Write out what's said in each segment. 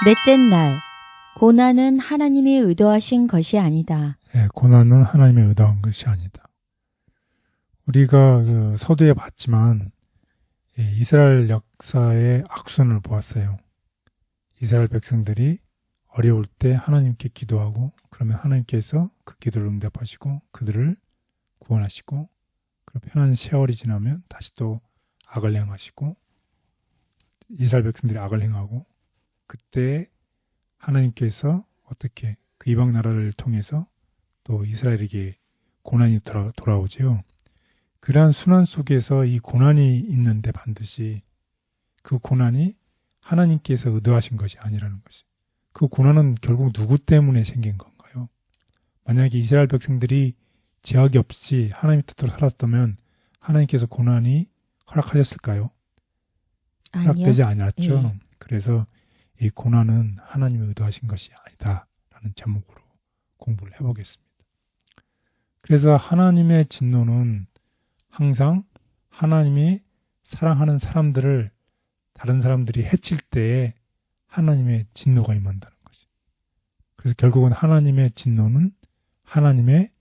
넷째 날, 고난은 하나님이 의도하신 것이 아니다. 예, 고난은 하나님의 의도한 것이 아니다. 우리가 서두에 봤지만 이스라엘 역사의 악순을 보았어요. 이스라엘 백성들이 어려울 때 하나님께 기도하고 그러면 하나님께서 그 기도를 응답하시고 그들을 구원하시고 그리고 편한 세월이 지나면 다시 또 악을 행하시고 이스라엘 백성들이 악을 행하고 그때 하나님께서 어떻게 그 이방 나라를 통해서 또 이스라엘에게 고난이 돌아오죠. 그러한 순환 속에서 이 고난이 있는데 반드시 그 고난이 하나님께서 의도하신 것이 아니라는 것이. 그 고난은 결국 누구 때문에 생긴 건가요? 만약에 이스라엘 백성들이 제약이 없이 하나님의 뜻대로 살았다면 하나님께서 고난이 허락하셨을까요? 허락되지 않았죠. 예. 그래서 이 고난은 하나님이 의도하신 것이 아니다라는 제목으로 공부를 해보겠습니다. 그래서 하나님의 진노는 항상 하나님이 사랑하는 사람들을 다른 사람들이 해칠 때에 하나님의 진노가 임한다는 것이. 그래서 결국은 하나님의 진노는 하나님의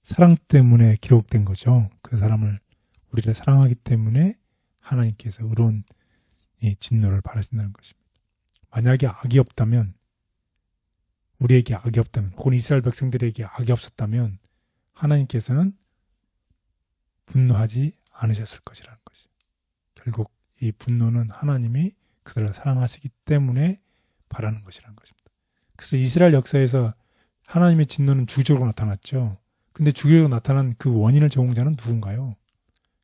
사랑 때문에 기록된 거죠. 그 사람을 우리를 사랑하기 때문에 하나님께서 의로운 이 진노를 바라신다는 것입니다. 만약에 악이 없다면 우리에게 악이 없다면 혹은 이스라엘 백성들에게 악이 없었다면 하나님께서는 분노하지 않으셨을 것이라는 것이. 결국 이 분노는 하나님이 그들을 사랑하시기 때문에 바라는 것이라는 것입니다. 그래서 이스라엘 역사에서 하나님의 진노는 주기적으로 나타났죠. 근데 주기적으로 나타난 그 원인을 제공자는 누군가요?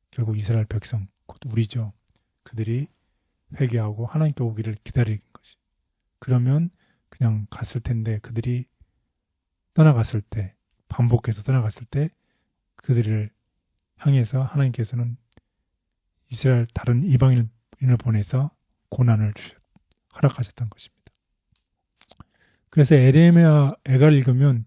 결국 이스라엘 백성, 곧 우리죠. 그들이 회개하고 하나님께 오기를 기다리는 것이. 그러면 그냥 갔을 텐데 그들이 떠나갔을 때, 반복해서 떠나갔을 때 그들을 향해서 하나님께서는 이스라엘 다른 이방인을 보내서 고난을 허락하셨던 것입니다. 그래서 에레미야 애가를 읽으면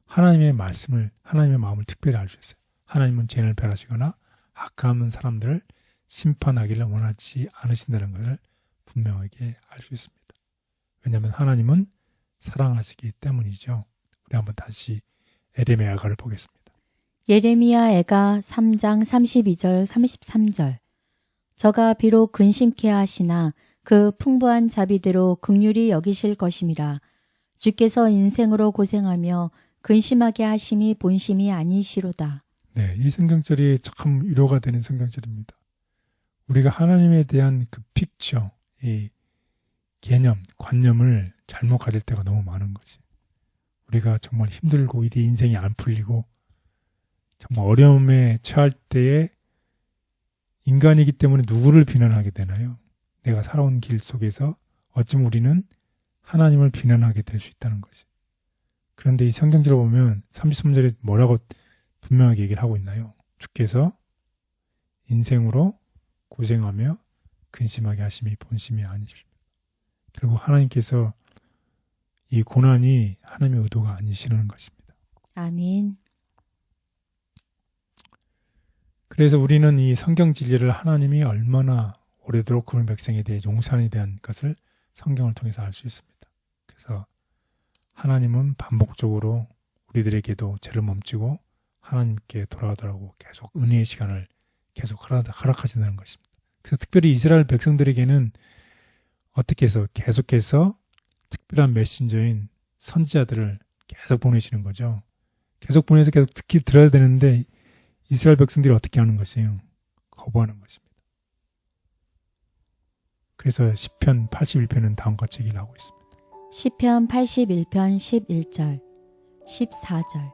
하나님의 말씀을, 하나님의 마음을 특별히 알 수 있어요. 하나님은 죄를 멸하시거나 악한 사람들을 심판하기를 원하지 않으신다는 것을 분명하게 알 수 있습니다. 왜냐하면 하나님은 사랑하시기 때문이죠. 우리 한번 다시 에레미야 애가를 보겠습니다. 예레미야 애가 3장 32절 33절. 저가 비록 근심케 하시나 그 풍부한 자비대로 긍휼히 여기실 것임이라. 주께서 인생으로 고생하며 근심하게 하심이 본심이 아니시로다. 네, 이 성경절이 참 위로가 되는 성경절입니다. 우리가 하나님에 대한 그 픽처, 이 개념, 관념을 잘못 가질 때가 너무 많은 거지. 우리가 정말 힘들고 이 인생이 안 풀리고 정말 어려움에 처할 때에 인간이기 때문에 누구를 비난하게 되나요? 내가 살아온 길 속에서 어쩜 우리는 하나님을 비난하게 될 수 있다는 거지. 그런데 이 성경절을 보면 33절에 뭐라고 분명하게 얘기를 하고 있나요? 주께서 인생으로 고생하며 근심하게 하심이 본심이 아니십니다. 결국 하나님께서 이 고난이 하나님의 의도가 아니시라는 것입니다. 아멘. 그래서 우리는 이 성경 진리를 하나님이 얼마나 오래도록 그런 백성에 대해 용산에 대한 것을 성경을 통해서 알 수 있습니다. 그래서 하나님은 반복적으로 우리들에게도 죄를 멈추고 하나님께 돌아가더라고 계속 은혜의 시간을 계속 허락하신다는 것입니다. 그래서 특별히 이스라엘 백성들에게는 어떻게 해서 계속해서 특별한 메신저인 선지자들을 계속 보내시는 거죠. 계속 보내서 계속 듣기 들어야 되는데 이스라엘 백성들이 어떻게 하는 것이에요? 거부하는 것입니다. 그래서 시편 81편은 다음과 같이 얘기를 하고 있습니다. 시편 81편 11절 14절.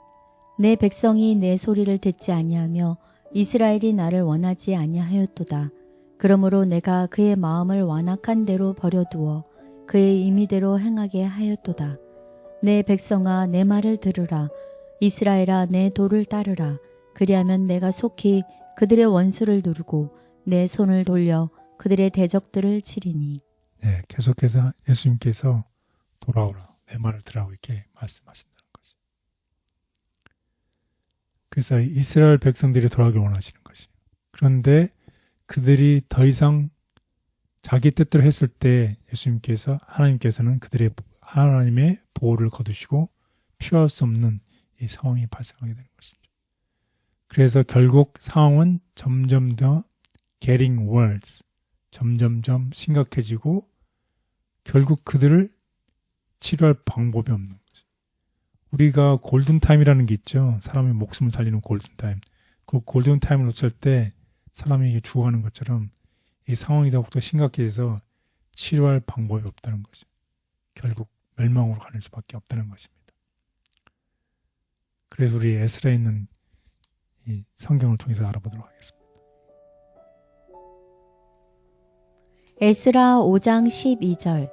내 백성이 내 소리를 듣지 아니하며 이스라엘이 나를 원하지 아니하였도다. 그러므로 내가 그의 마음을 완악한 대로 버려두어 그의 임의대로 행하게 하였도다. 내 백성아 내 말을 들으라. 이스라엘아 내 도를 따르라. 그리하면 내가 속히 그들의 원수를 누르고 내 손을 돌려 그들의 대적들을 치리니. 네, 계속해서 예수님께서 돌아오라, 내 말을 들으라고 이렇게 말씀하신다는 것이. 그래서 이스라엘 백성들이 돌아오길 원하시는 것이. 그런데 그들이 더 이상 자기 뜻대로 했을 때 하나님께서는 그들의 하나님의 보호를 거두시고 피할 수 없는 이 상황이 발생하게 되는 것이죠. 그래서 결국 상황은 점점 더 getting worse, 점점점 심각해지고 결국 그들을 치료할 방법이 없는 거죠. 우리가 골든타임이라는 게 있죠. 사람의 목숨을 살리는 골든타임. 그 골든타임을 놓칠 때 사람이 죽어가는 것처럼 이 상황이 더욱더 심각해져서 치료할 방법이 없다는 거죠. 결국 멸망으로 가는 수밖에 없다는 것입니다. 그래서 우리 에스라에 있는 이 성경을 통해서 알아보도록 하겠습니다. 에스라 5장 12절.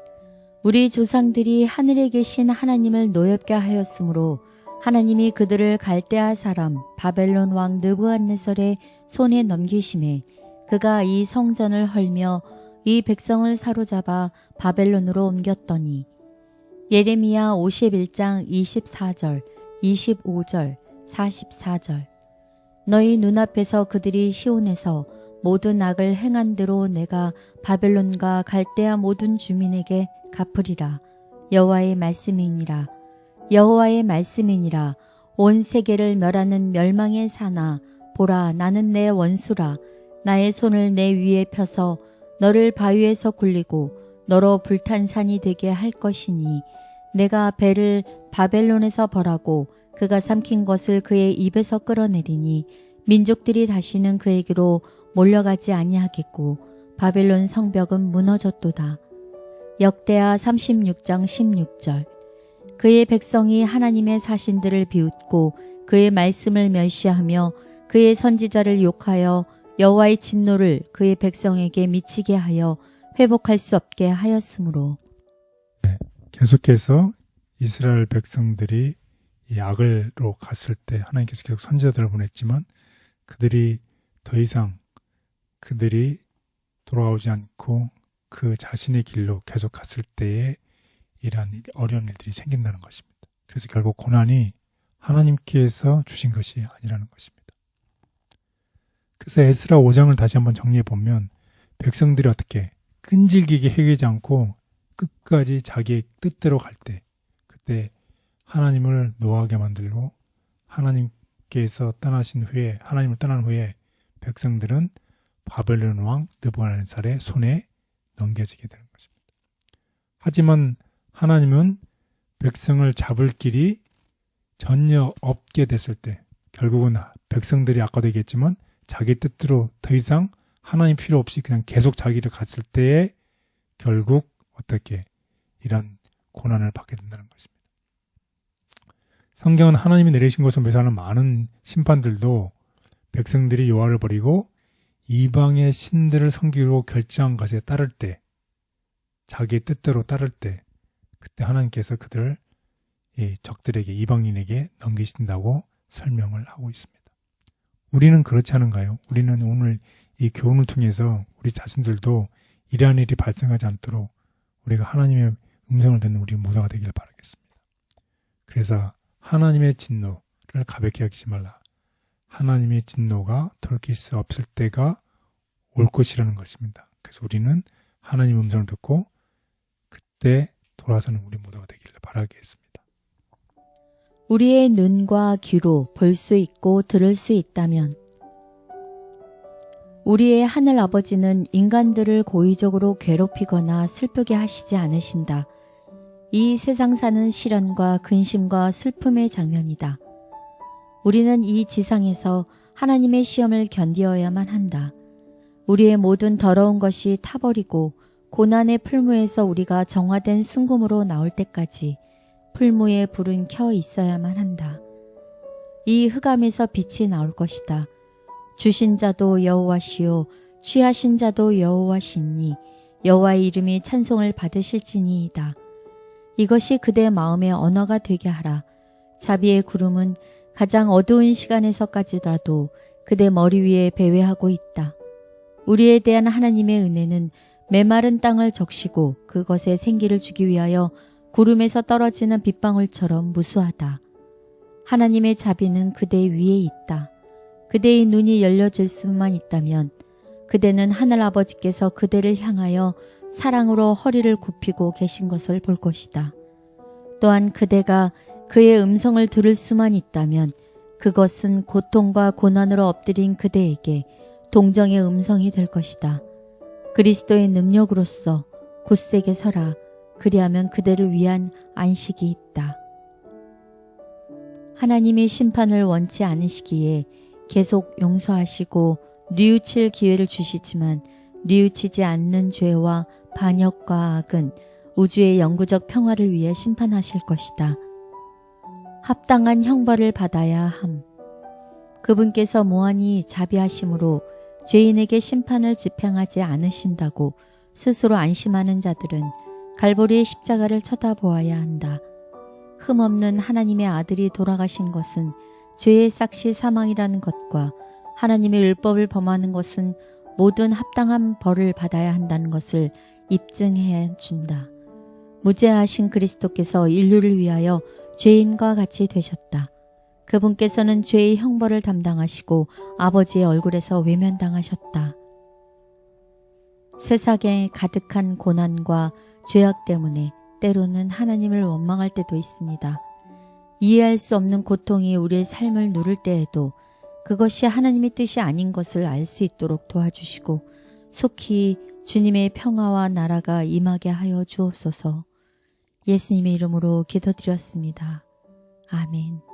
우리 조상들이 하늘에 계신 하나님을 노엽게 하였으므로 하나님이 그들을 갈대아 사람 바벨론 왕 느부갓네살의 손에 넘기심에 그가 이 성전을 헐며 이 백성을 사로잡아 바벨론으로 옮겼더니. 예레미야 51장 24절, 25절, 44절. 너희 눈앞에서 그들이 시온에서 모든 악을 행한 대로 내가 바벨론과 갈대아 모든 주민에게 갚으리라. 여호와의 말씀이니라. 여호와의 말씀이니라. 온 세계를 멸하는 멸망의 사나 보라 나는 내 원수라. 나의 손을 내 위에 펴서 너를 바위에서 굴리고 너로 불탄 산이 되게 할 것이니 내가 배를 바벨론에서 벌하고 그가 삼킨 것을 그의 입에서 끌어내리니 민족들이 다시는 그에게로 몰려가지 아니하겠고 바벨론 성벽은 무너졌도다. 역대하 36장 16절. 그의 백성이 하나님의 사신들을 비웃고 그의 말씀을 멸시하며 그의 선지자를 욕하여 여호와의 진노를 그의 백성에게 미치게 하여 회복할 수 없게 하였으므로. 네, 계속해서 이스라엘 백성들이 이 악을로 갔을 때 하나님께서 계속 선지자들을 보냈지만 그들이 더 이상 그들이 돌아오지 않고 그 자신의 길로 계속 갔을 때에 이러한 어려운 일들이 생긴다는 것입니다. 그래서 결국 고난이 하나님께서 주신 것이 아니라는 것입니다. 그래서 에스라 5장을 다시 한번 정리해 보면 백성들이 어떻게 끈질기게 해결하지 않고 끝까지 자기의 뜻대로 갈 때 그때 하나님을 노하게 만들고 하나님께서 떠나신 후에 하나님을 떠난 후에 백성들은 바벨론 왕 느부갓네살의 손에 넘겨지게 되는 것입니다. 하지만 하나님은 백성을 잡을 길이 전혀 없게 됐을 때 결국은 백성들이 아까도 얘기했지만 자기 뜻대로 더 이상 하나님 필요 없이 그냥 계속 자기를 갔을 때에 결국 어떻게 이런 고난을 받게 된다는 것입니다. 성경은 하나님이 내리신 것을 묘사하는 많은 심판들도 백성들이 여호와를 버리고 이방의 신들을 섬기기로 결정한 것에 따를 때 자기의 뜻대로 따를 때 그때 하나님께서 그들을 적들에게 이방인에게 넘기신다고 설명을 하고 있습니다. 우리는 그렇지 않은가요? 우리는 오늘 이 교훈을 통해서 우리 자신들도 이러한 일이 발생하지 않도록 우리가 하나님의 음성을 듣는 우리 모두가 되기를 바라겠습니다. 그래서 하나님의 진노를 가볍게 여기지 말라. 하나님의 진노가 돌이킬 수 없을 때가 올 것이라는 것입니다. 그래서 우리는 하나님의 음성을 듣고 그때 돌아서는 우리 모두가 되기를 바라겠습니다. 우리의 눈과 귀로 볼 수 있고 들을 수 있다면 우리의 하늘 아버지는 인간들을 고의적으로 괴롭히거나 슬프게 하시지 않으신다. 이 세상 사는 시련과 근심과 슬픔의 장면이다. 우리는 이 지상에서 하나님의 시험을 견디어야만 한다. 우리의 모든 더러운 것이 타버리고 고난의 풀무에서 우리가 정화된 순금으로 나올 때까지 풀무의 불은 켜 있어야만 한다. 이 흑암에서 빛이 나올 것이다. 주신 자도 여호와시요 취하신 자도 여호와시니 여호와의 이름이 찬송을 받으실지니이다. 이것이 그대 마음의 언어가 되게 하라. 자비의 구름은 가장 어두운 시간에서까지라도 그대 머리 위에 배회하고 있다. 우리에 대한 하나님의 은혜는 메마른 땅을 적시고 그것에 생기를 주기 위하여 구름에서 떨어지는 빗방울처럼 무수하다. 하나님의 자비는 그대 위에 있다. 그대의 눈이 열려질 수만 있다면 그대는 하늘아버지께서 그대를 향하여 사랑으로 허리를 굽히고 계신 것을 볼 것이다. 또한 그대가 그의 음성을 들을 수만 있다면 그것은 고통과 고난으로 엎드린 그대에게 동정의 음성이 될 것이다. 그리스도의 능력으로서 굳세게 서라. 그리하면 그대를 위한 안식이 있다. 하나님이 심판을 원치 않으시기에 계속 용서하시고 뉘우칠 기회를 주시지만 뉘우치지 않는 죄와 반역과 악은 우주의 영구적 평화를 위해 심판하실 것이다. 합당한 형벌을 받아야 함. 그분께서 무한히 자비하심으로 죄인에게 심판을 집행하지 않으신다고 스스로 안심하는 자들은 갈보리의 십자가를 쳐다보아야 한다. 흠없는 하나님의 아들이 돌아가신 것은 죄의 삭시 사망이라는 것과 하나님의 율법을 범하는 것은 모든 합당한 벌을 받아야 한다는 것을 입증해 준다. 무죄하신 그리스도께서 인류를 위하여 죄인과 같이 되셨다. 그분께서는 죄의 형벌을 담당하시고 아버지의 얼굴에서 외면당하셨다. 세상에 가득한 고난과 죄악 때문에 때로는 하나님을 원망할 때도 있습니다. 이해할 수 없는 고통이 우리의 삶을 누를 때에도 그것이 하나님의 뜻이 아닌 것을 알 수 있도록 도와주시고 속히 주님의 평화와 나라가 임하게 하여 주옵소서. 예수님의 이름으로 기도드렸습니다. 아멘.